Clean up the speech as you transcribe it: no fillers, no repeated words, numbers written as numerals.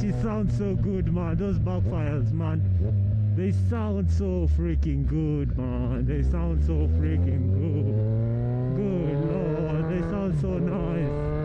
she sounds so good, man. Those backfires, man. They sound so freaking good, man. They sound so freaking good. Good Lord, they sound so nice.